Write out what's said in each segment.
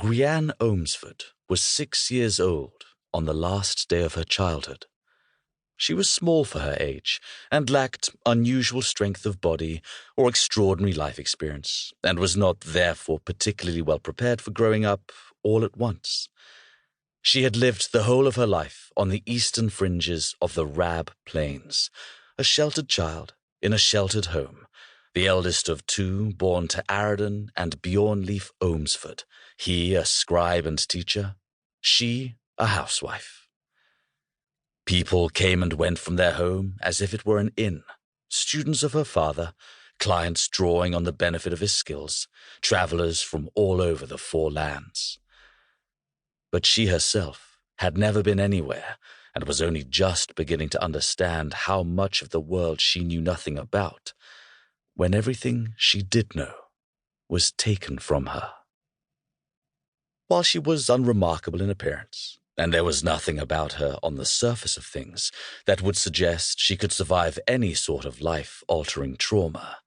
Grianne Ohmsford was 6 years old on the last day of her childhood. She was small for her age and lacked unusual strength of body or extraordinary life experience, and was not therefore particularly well prepared for growing up all at once. She had lived the whole of her life on the eastern fringes of the Rab Plains, a sheltered child in a sheltered home, the eldest of two born to Aradon and Bjornleif Ohmsford, he a scribe and teacher, she a housewife. People came and went from their home as if it were an inn, students of her father, clients drawing on the benefit of his skills, travelers from all over the four lands. But she herself had never been anywhere and was only just beginning to understand how much of the world she knew nothing about, when everything she did know was taken from her. While she was unremarkable in appearance, and there was nothing about her on the surface of things that would suggest she could survive any sort of life-altering trauma,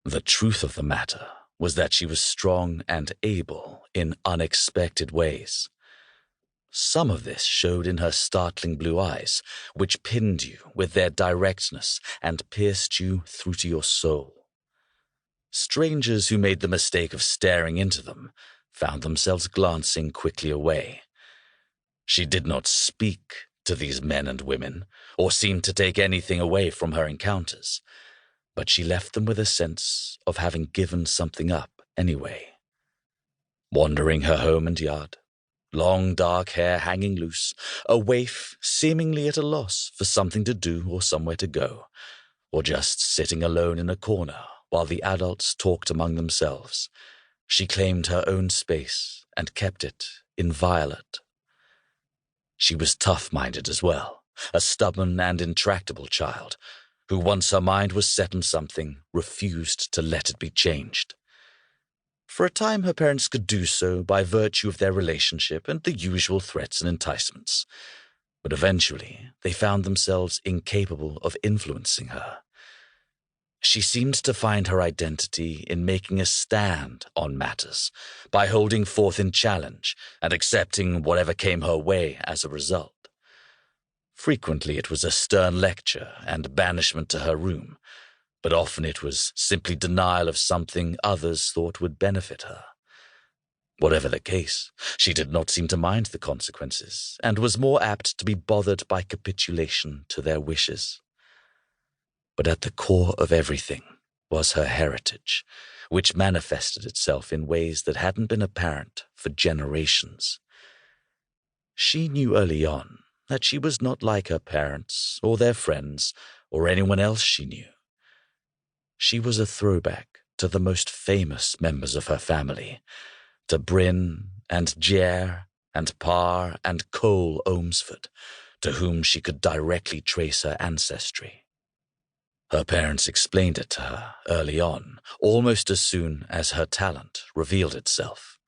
the truth of the matter was that she was strong and able in unexpected ways. Some of this showed in her startling blue eyes, which pinned you with their directness and pierced you through to your soul. Strangers who made the mistake of staring into them found themselves glancing quickly away. She did not speak to these men and women, or seem to take anything away from her encounters, but she left them with a sense of having given something up anyway. Wandering her home and yard, long dark hair hanging loose, a waif seemingly at a loss for something to do or somewhere to go, or just sitting alone in a corner while the adults talked among themselves, she claimed her own space and kept it inviolate. She was tough-minded as well, a stubborn and intractable child, who once her mind was set on something, refused to let it be changed. For a time her parents could do so by virtue of their relationship and the usual threats and enticements, but eventually they found themselves incapable of influencing her. She seemed to find her identity in making a stand on matters, by holding forth in challenge and accepting whatever came her way as a result. Frequently it was a stern lecture and banishment to her room, but often it was simply denial of something others thought would benefit her. Whatever the case, she did not seem to mind the consequences, and was more apt to be bothered by capitulation to their wishes. But at the core of everything was her heritage, which manifested itself in ways that hadn't been apparent for generations. She knew early on that she was not like her parents or their friends or anyone else she knew. She was a throwback to the most famous members of her family, to Bryn and Jer and Parr and Cole Ohmsford, to whom she could directly trace her ancestry. Her parents explained it to her early on, almost as soon as her talent revealed itself.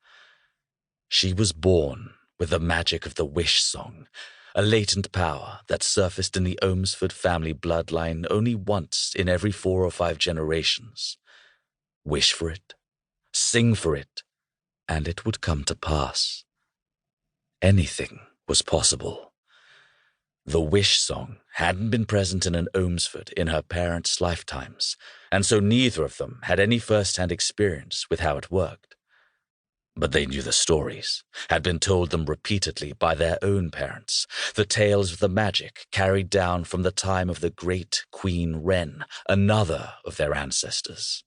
She was born with the magic of the wish song, a latent power that surfaced in the Ohmsford family bloodline only once in every 4 or 5 generations. Wish for it, sing for it, and it would come to pass. Anything was possible. The wish song hadn't been present in an Ohmsford in her parents' lifetimes, and so neither of them had any first-hand experience with how it worked. But they knew the stories, had been told them repeatedly by their own parents, the tales of the magic carried down from the time of the great Queen Wren, another of their ancestors.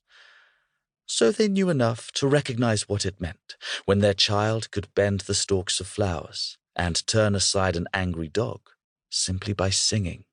So they knew enough to recognize what it meant when their child could bend the stalks of flowers and turn aside an angry dog simply by singing.